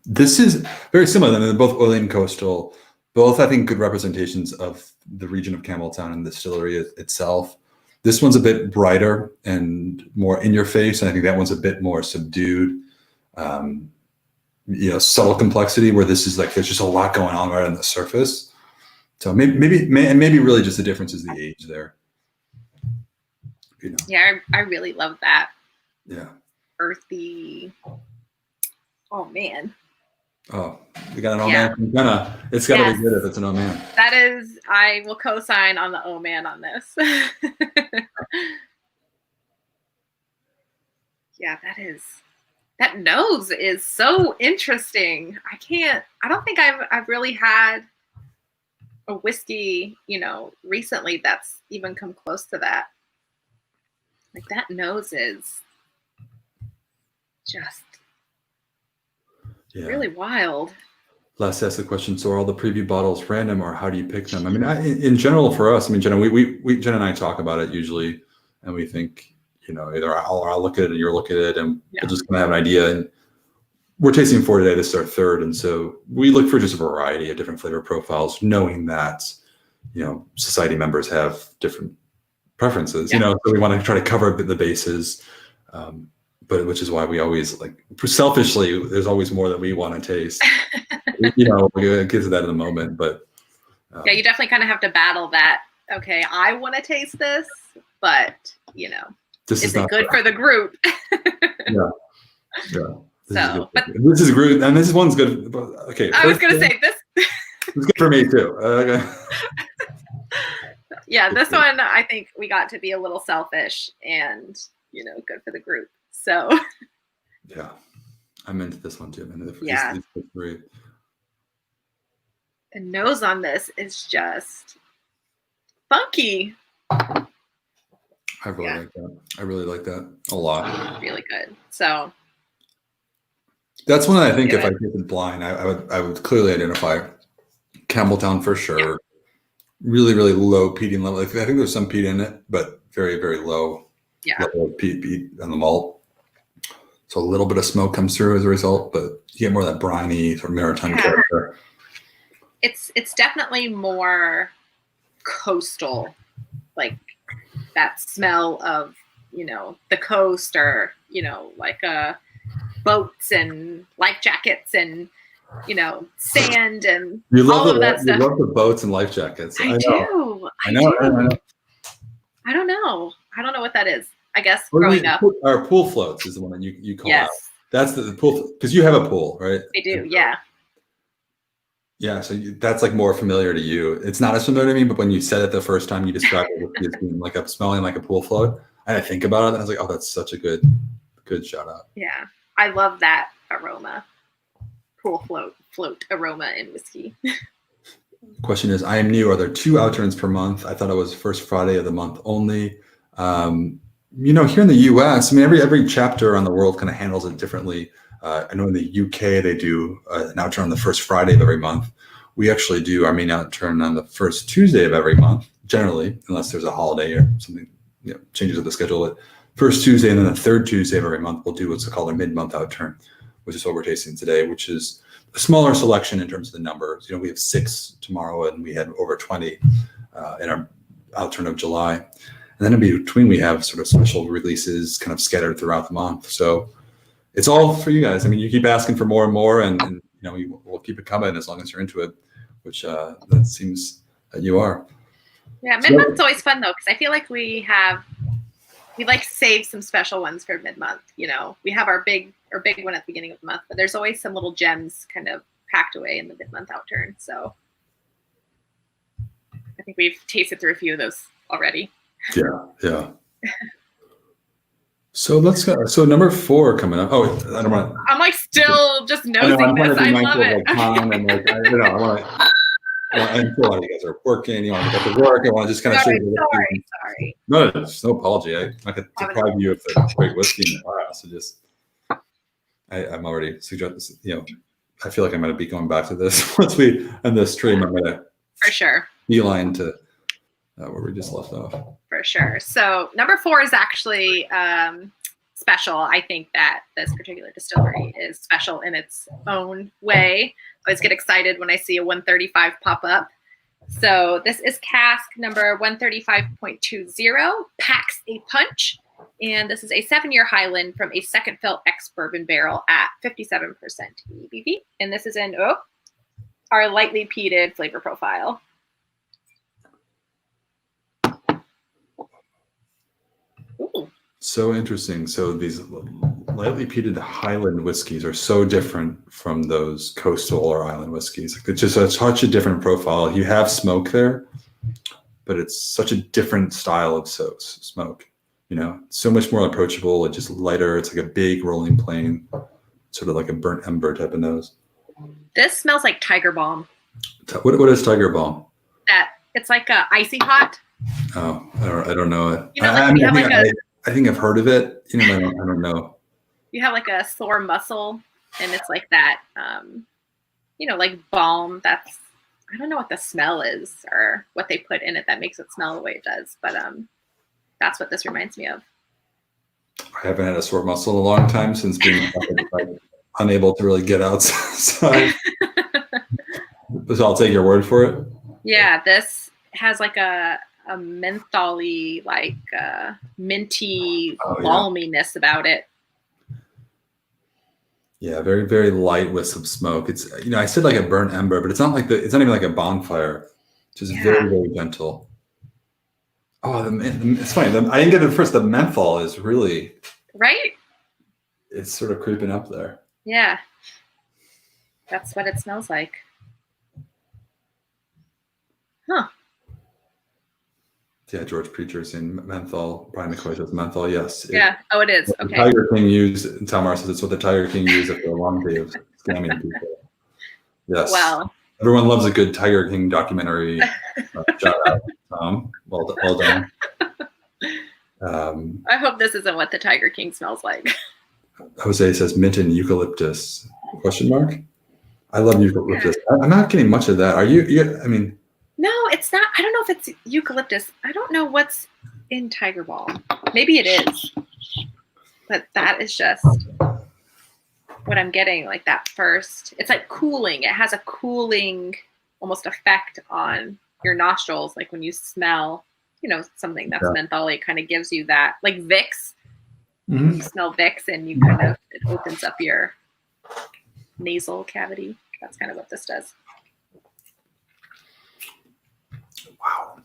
This is very similar. They're both oily and coastal. Both, I think, good representations of the region of Campbelltown and the distillery itself. This one's a bit brighter and more in your face, and I think that one's a bit more subdued. Subtle complexity, where this is like there's just a lot going on right on the surface. So maybe really just the difference is the age there. Yeah, I really love that. Yeah. Earthy. Oh man. Oh, we got an oh man from Jenna. It's got to be good if it's an oh man. That is, I will co-sign on the oh man on this. Yeah, that nose is so interesting. I don't think I've really had a whiskey, recently that's even come close to that. Like that nose is just really wild. Let's ask the question. So are all the preview bottles random or how do you pick them? I mean, in general for us, Jenna, Jenna and I talk about it usually and we think, either I'll look at it and you'll look at it and we'll just kind of have an idea. And we're tasting 4 today. This is our third, and so we look for just a variety of different flavor profiles, knowing that society members have different preferences. So we want to try to cover the bases, but which is why we always selfishly. There's always more that we want to taste. We'll get to that in a moment, but you definitely kind of have to battle that. Okay, I want to taste this, but this is it good for the group? This is group, and this one's good. Okay, I was gonna say this. It's good for me too. This one I think we got to be a little selfish and good for the group. So yeah, I'm into this one too. The nose on this is just funky. I really like that. I really like that a lot. Really good. So that's one that I think if I tasted blind, I would clearly identify Campbelltown for sure. Yeah. Really, really low peating level. I think there's some peat in it, but very, very low level of peat on the malt. So a little bit of smoke comes through as a result, but you get more of that briny sort of maritime character. It's definitely more coastal, like that smell of the coast, or like boats and life jackets and sand and all of that stuff. You love the boats and life jackets. I do. I know. I don't know what that is. I guess growing up. Our pool floats is the one that you call out. That's the pool, because you have a pool, right? I do, yeah. Yeah, so that's more familiar to you. It's not as familiar to me, but when you said it the first time, you described it as being smelling like a pool float. And I think about it, and I was like, oh, that's such a good shout out. Yeah, I love that aroma. Pool float aroma in whiskey. Question is, I am new. Are there 2 outturns per month? I thought it was first Friday of the month only. Here in the U.S., every chapter on the world kind of handles it differently. I know in the UK they do an outturn on the first Friday of every month. We actually do our main outturn on the first Tuesday of every month, generally, unless there's a holiday or something changes of the schedule. But first Tuesday and then the third Tuesday of every month, we'll do what's called a Mid-Month Outturn, which is what we're tasting today, which is a smaller selection in terms of the numbers. We have 6 tomorrow, and we had over 20 in our outturn of July. And then in between, we have sort of special releases kind of scattered throughout the month. So it's all for you guys. You keep asking for more and more, and we'll keep it coming as long as you're into it, which that seems that you are. Yeah, mid-month's always fun though, because I feel like we save some special ones for mid-month. We have our big one at the beginning of the month, but there's always some little gems kind of packed away in the mid-month outturn. So I think we've tasted through a few of those already. Yeah. So let's go. So number 4 coming up. Oh, I don't want. I'm still just nosing this. I love it. I feel like you guys are working. You want to get to work. I want to just kind of sorry. No, there's no apology. I could deprive you of the great whiskey in the class. So just, I'm already suggesting. I feel like I'm going to be going back to this once we end this stream. I'm going to for sure beeline to where we just left off. For sure. So number 4 is actually special. I think that this particular distillery is special in its own way. I always get excited when I see a 135 pop up. So this is Cask number 135.20, Packs a Punch. And this is a 7-year Highland from a second fill ex-bourbon barrel at 57% ABV. And this is in our lightly peated flavor profile. Ooh. So interesting. So these lightly peated Highland whiskeys are so different from those coastal or island whiskeys. It's just such a different profile. You have smoke there, but it's such a different style of smoke. So much more approachable. It's just lighter. It's like a big rolling plane, sort of like a burnt ember type of nose. This smells like Tiger Balm. What is Tiger Balm? It's like a icy hot. Oh, I don't know it. I think I've heard of it. I don't know. You have like a sore muscle, and it's like that. Like balm. I don't know what the smell is or what they put in it that makes it smell the way it does, but that's what this reminds me of. I haven't had a sore muscle in a long time since being unable to really get outside. So I'll take your word for it. Yeah, this has like a mentholy, like minty balminess about it. Yeah, very, very light with some smoke. It's, I said like a burnt ember, but it's not even like a bonfire. It's just very, very gentle. Oh, it's funny. I didn't get it at first. The menthol is really right. It's sort of creeping up there. Yeah, that's what it smells like. Huh. Yeah, George Preacher's in menthol. Brian McCoy says menthol. Yes. Yeah. It is. Okay. The Tiger King used, and Tamara says it's what the Tiger King used after a long day of scamming people. Yes. Well, everyone loves a good Tiger King documentary. Shout out, Tom. Well done. I hope this isn't what the Tiger King smells like. Jose says mint and eucalyptus? Question mark. I love eucalyptus. Yeah. I'm not getting much of that. Are you? I mean. No, it's not. I don't know if it's eucalyptus. I don't know what's in Tiger Balm. Maybe it is. But that is just what I'm getting, like that first. It's like cooling. It has a cooling almost effect on your nostrils. Like when you smell, something that's mentholy, it kind of gives you that. Like Vicks. Mm-hmm. You smell Vicks and you it opens up your nasal cavity. That's kind of what this does. Wow.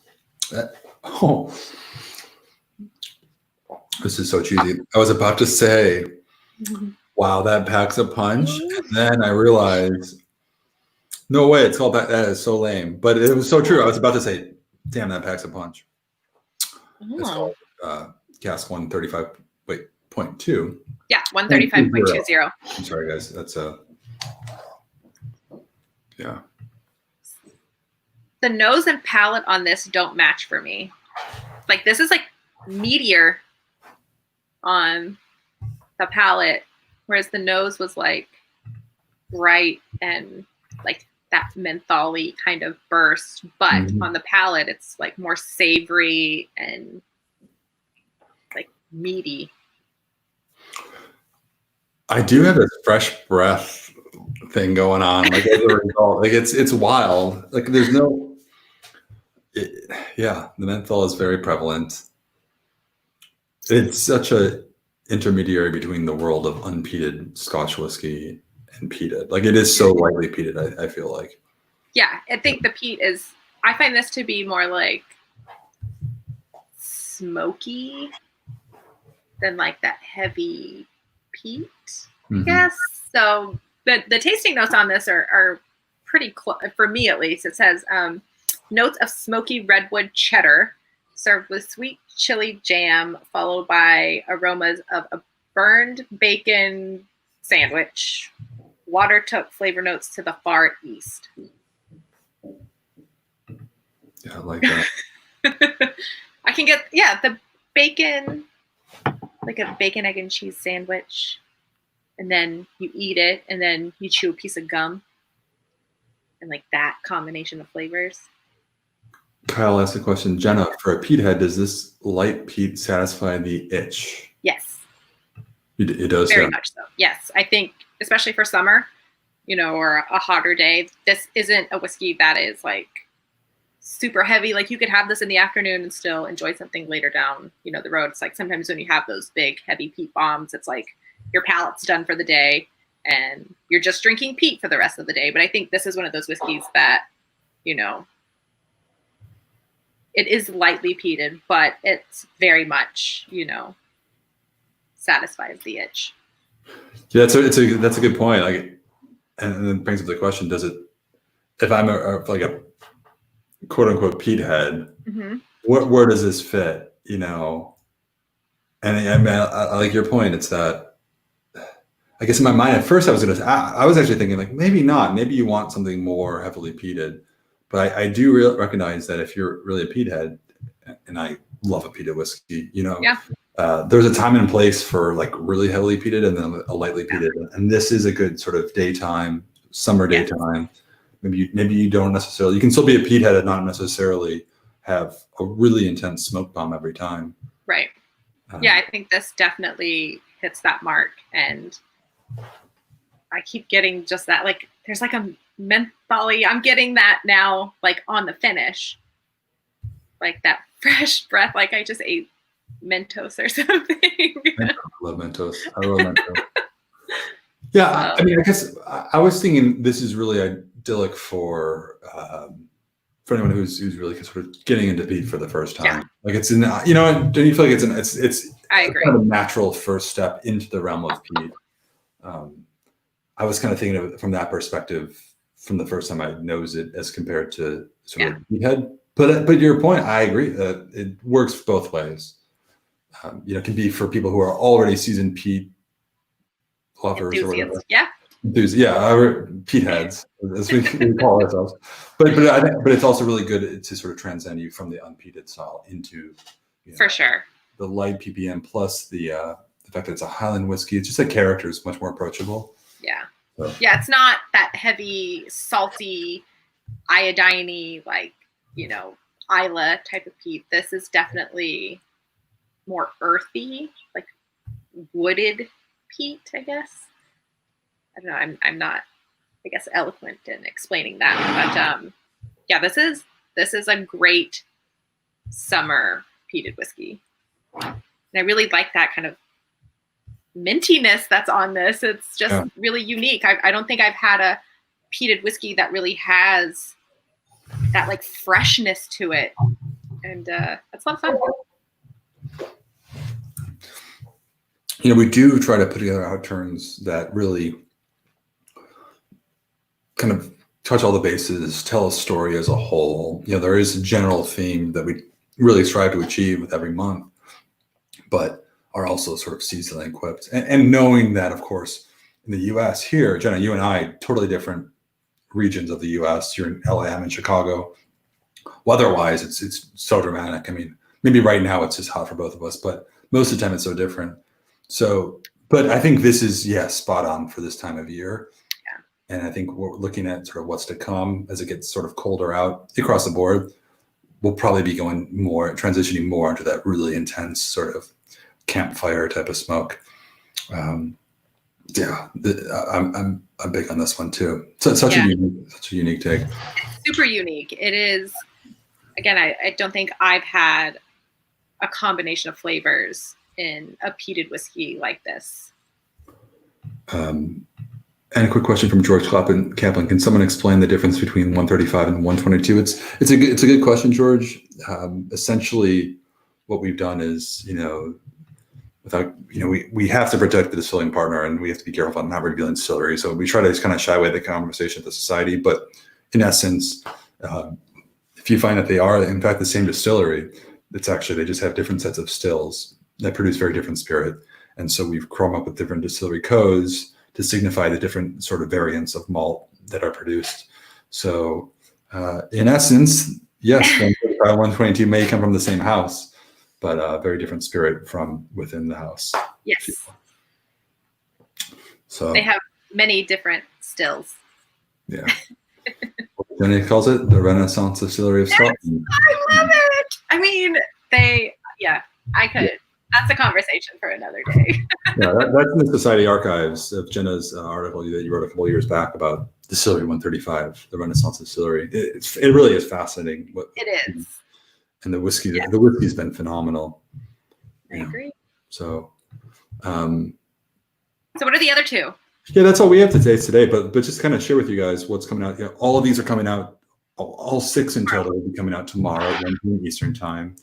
This is so cheesy. I was about to say, wow, that packs a punch. And then I realized, no way, it's called that. That is so lame. But it was so true. I was about to say, damn, that packs a punch. It's called Cask 135.2. Yeah, 135.20. I'm sorry, guys. That's yeah. The nose and palate on this don't match for me. Like this is like meatier on the palate, whereas the nose was like bright and like that mentholy kind of burst. But on the palate, it's like more savory and like meaty. I do have this fresh breath thing going on. Like as a result, like it's wild. Like there's no. The menthol is very prevalent. It's such a intermediary between the world of unpeated Scotch whiskey and peated. Like it is so lightly peated, I feel like. Yeah, I think the peat is, I find this to be more like smoky than like that heavy peat, I guess. So the tasting notes on this are pretty close, for me at least. It says, notes of smoky redwood cheddar served with sweet chili jam, followed by aromas of a burned bacon sandwich. Water took flavor notes to the far east. Yeah, I like that. I can get, the bacon, like a bacon, egg, and cheese sandwich. And then you eat it, and then you chew a piece of gum. And like that combination of flavors. Kyle asked the question, Jenna, for a peat head, does this light peat satisfy the itch? Yes. It does? Very much so. Yes. I think, especially for summer, or a hotter day, this isn't a whiskey that is like super heavy. Like you could have this in the afternoon and still enjoy something later down, the road. It's like sometimes when you have those big, heavy peat bombs, it's like your palate's done for the day and you're just drinking peat for the rest of the day. But I think this is one of those whiskeys that, it is lightly peated, but it's very much, satisfies the itch. Yeah, that's a good point. Like, and then brings up the question: does it? If I'm like a quote unquote peat head, where does this fit? And I mean, I like your point. It's that. I guess in my mind at first I was actually thinking like maybe not. Maybe you want something more heavily peated. But I do recognize that if you're really a peat head, and I love a peated whiskey, there's a time and place for like really heavily peated and then a lightly peated. And this is a good sort of daytime, summer daytime. Maybe you don't necessarily, you can still be a peat head and not necessarily have a really intense smoke bomb every time. Right. I think this definitely hits that mark. And I keep getting just that, like, there's like a mentholy. I'm getting that now, like on the finish, like that fresh breath, like I just ate Mentos or something. I love Mentos. I love Mentos. Yeah, I mean, I guess I was thinking this is really idyllic for anyone who's really sort of getting into peat for the first time. Yeah. Like it's in, you know, don't you feel like it's I agree. kind of a natural first step into the realm of peat. I was kind of thinking of it from that perspective from the first time I nosed it as compared to sort of peat head. But your point, I agree that it works both ways. You know, it can be for people who are already seasoned peat lovers or whatever. Yeah. Peat heads, as we call ourselves. But it's also really good to sort of transcend you from the unpeated style into, you know, for sure, the light ppm plus the fact that it's a Highland whiskey. It's just the character is much more approachable. Yeah. So. Yeah, it's not that heavy, salty, iodine-y, like, you know, Islay type of peat. This is definitely more earthy, like wooded peat, I guess. I don't know. I'm not, I guess, eloquent in explaining that, but yeah, this is a great summer peated whiskey, and I really like that kind of mintiness that's on this. It's just really unique. I don't think I've had a peated whiskey that really has that like freshness to it, and that's a lot of fun. You know, we do try to put together outturns that really kind of touch all the bases, tell a story as a whole. You know, there is a general theme that we really strive to achieve with every month, but are also sort of seasonally equipped. And knowing that, of course, in the US here, Jenna, you and I, totally different regions of the US. You're in LA, I'm in Chicago. Weather-wise, it's so dramatic. I mean, maybe right now it's just hot for both of us, but most of the time it's so different. So, but I think this is, spot on for this time of year. Yeah. And I think we're looking at sort of what's to come as it gets sort of colder out across the board. We'll probably be transitioning more into that really intense sort of campfire type of smoke. I'm big on this one too. So such a unique take. It's super unique. It is. Again, I don't think I've had a combination of flavors in a peated whiskey like this. And a quick question from George Kaplan. Can someone explain the difference between 135 and 122? It's a good question, George. Essentially, what we've done is, we have to protect the distilling partner, and we have to be careful about not revealing distillery. So we try to just kind of shy away the conversation with the society. But in essence, if you find that they are in fact the same distillery, it's actually they just have different sets of stills that produce very different spirit. And so we've come up with different distillery codes to signify the different sort of variants of malt that are produced. So in essence, yes, 135, 122 may come from the same house, but very different spirit from within the house. Yes. So they have many different stills. Yeah. Jenny calls it the Renaissance Distillery of Scotland. I love it. I mean, I could. Yeah. That's a conversation for another day. That's in the Society Archives of Jenna's article that you wrote a couple of years back about Distillery 135, the Renaissance Distillery. It really is fascinating. It is. And the whiskey's been phenomenal. I agree. So what are the other two? Yeah, that's all we have to taste today. But just kind of share with you guys what's coming out. All of these are coming out. All 6 in total will be coming out tomorrow at 1 p.m. Eastern time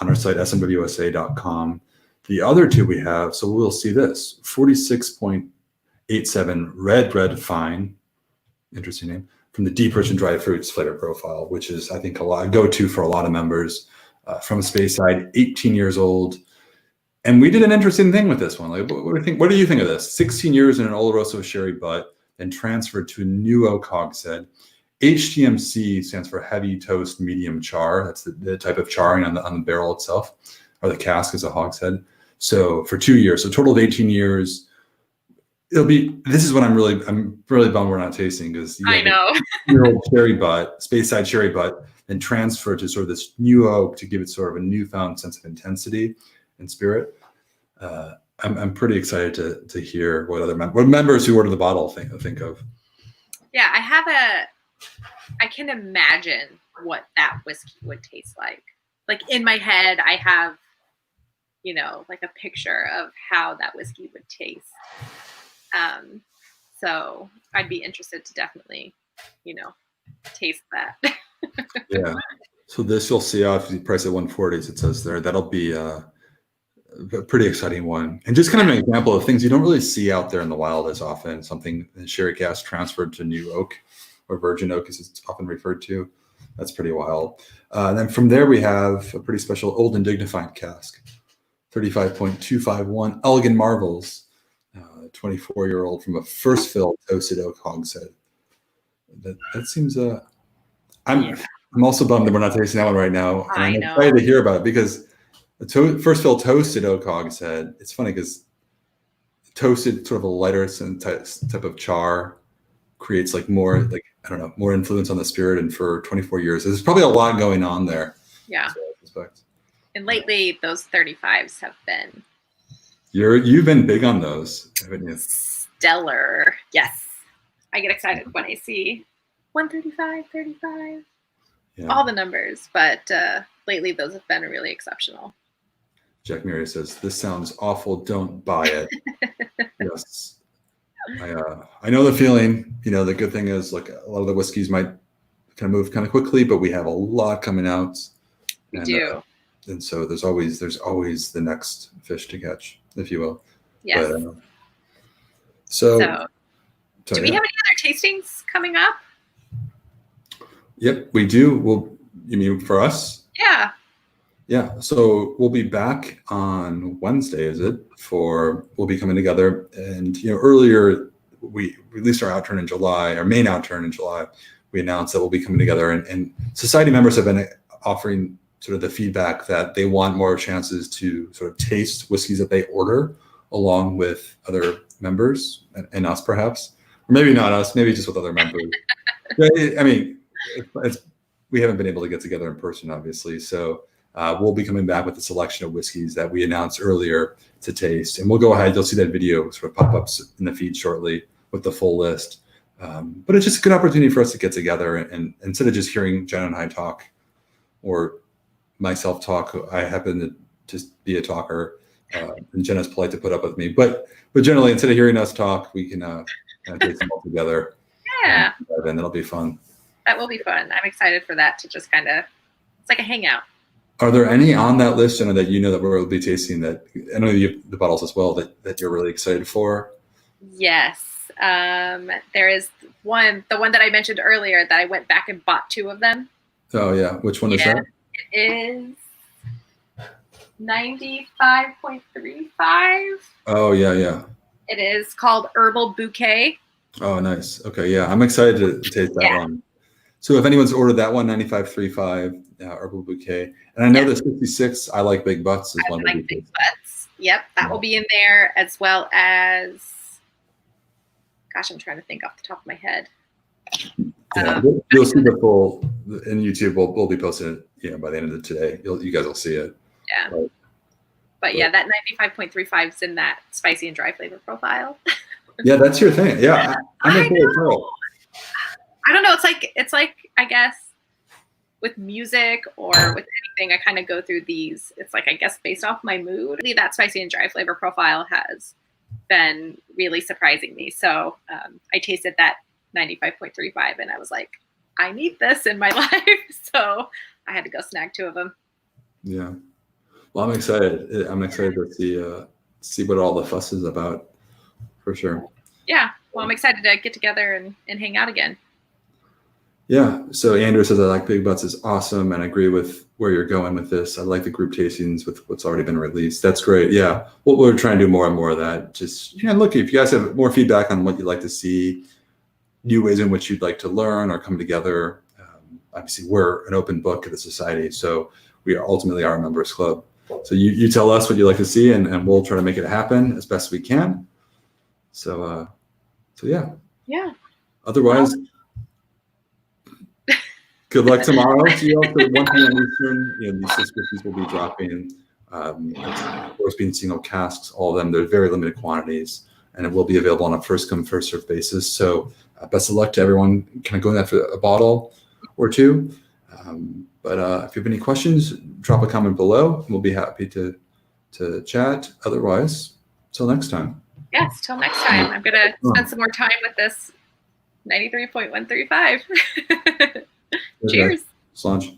on our site, smwsa.com. The other 2 we have, so we'll see this, 46.87 red fine, interesting name, from the deep rich and dried fruits flavor profile, which is, I think, a go-to for a lot of members. From Speyside, 18 years old. And we did an interesting thing with this one. Like, what do you think of this? 16 years in an Oloroso sherry butt and transferred to a new oak hogshead. HTMC stands for heavy toast medium char. That's the type of charring on the barrel itself, or the cask as a hogshead. So for 2 years, so total of 18 years. This is what I'm really bummed we're not tasting, because I know your old sherry butt, Speyside sherry butt, and transferred to sort of this new oak to give it sort of a newfound sense of intensity and spirit. I'm pretty excited to hear what other what members who order the bottle think of. Yeah, I can imagine what that whiskey would taste like. Like in my head, I have, like a picture of how that whiskey would taste. So I'd be interested to definitely, taste that. Yeah. So this you'll see off the price at 140s. It says there that'll be a pretty exciting one, and just kind of an example of things you don't really see out there in the wild as often. Something in sherry cask transferred to new oak, or virgin oak, as it's often referred to. That's pretty wild. Then from there we have a pretty special old and dignified cask, 35.251 Elegant Marvels, 24-year-old from a first fill toasted oak hogshead. That seems I'm also bummed that we're not tasting that one right now, and I'm excited to hear about it because the first fill toasted oak hogshead. It's funny because toasted, sort of a lighter type of char, creates like more more influence on the spirit. And for 24 years, there's probably a lot going on there. Yeah. And lately, those 35s have been. You've been big on those, haven't you? Stellar. Yes. I get excited when I see 135, 35. Yeah. All the numbers, but lately those have been really exceptional. Jack Mary says, "This sounds awful. Don't buy it." Yes, I know the feeling. The good thing is, like, a lot of the whiskeys might kind of move kind of quickly, but we have a lot coming out. We do, and so there's always the next fish to catch, if you will. Yes. But, so do we have any other tastings coming up? Yep, we do. Well, you mean for us? Yeah. Yeah. So we'll be back on Wednesday, is it? We'll be coming together. And, earlier we released our outturn in July, our main outturn in July. We announced that we'll be coming together, and society members have been offering sort of the feedback that they want more chances to sort of taste whiskeys that they order along with other members and us, perhaps, or maybe not us, maybe just with other members. I mean, we haven't been able to get together in person, obviously. So we'll be coming back with a selection of whiskeys that we announced earlier to taste. And we'll go ahead. You'll see that video sort of pop up in the feed shortly with the full list. But it's just a good opportunity for us to get together. And instead of just hearing Jenna and I talk, or myself talk, I happen to just be a talker. And Jenna's polite to put up with me. But generally, instead of hearing us talk, we can kind of taste them all together. Yeah. And that'll be fun. That will be fun. I'm excited for that, to just kind of, it's like a hangout. Are there any on that list, Jenna, that that we'll be tasting, that I know you have the bottles as well, that you're really excited for? Yes. There is the one that I mentioned earlier that I went back and bought 2 of them. Oh yeah. Which one is that? It is 95.35. Oh yeah. It is called Herbal Bouquet. Oh, nice. Okay, yeah, I'm excited to taste that one. So if anyone's ordered that one, 95.35 Herbal Bouquet, and I know the 66, I Like Big Butts, is one. I Like Big Butts. Yep, that will be in there, as well as. Gosh, I'm trying to think off the top of my head. Yeah, you'll see the full in YouTube. We'll be posting it, by the end of today. You guys will see it. Yeah. But yeah, that 95.35 is in that spicy and dry flavor profile. Yeah, that's your thing. Yeah, I'm I don't know. It's like I guess with music or with anything, I kind of go through these. It's like, I guess, based off my mood. That spicy and dry flavor profile has been really surprising me. So I tasted that 95.35 and I was like, I need this in my life. So I had to go snag 2 of them. Yeah. Well, I'm excited. I'm excited to see what all the fuss is about, for sure. Yeah. Well, I'm excited to get together and hang out again. Yeah. So Andrew says, I Like Big Butts is awesome, and I agree with where you're going with this. I like the group tastings with what's already been released. That's great. Yeah. Well, we're trying to do more and more of that. Just, look, if you guys have more feedback on what you'd like to see, new ways in which you'd like to learn or come together, obviously we're an open book at the society. So we are ultimately our members club. So you tell us what you'd like to see, and we'll try to make it happen as best we can. So yeah. Yeah. Otherwise, good luck tomorrow to you all for 1 p.m. Eastern. These subscriptions will be dropping Of course, being single casks, all of them, they're very limited quantities, and it will be available on a first come, first served basis. So best of luck to everyone kind of going after a bottle or two. But if you have any questions, drop a comment below. We'll be happy to chat. Otherwise, till next time. Yes, till next time. I'm going to spend some more time with this 93.135. Cheers. Solange.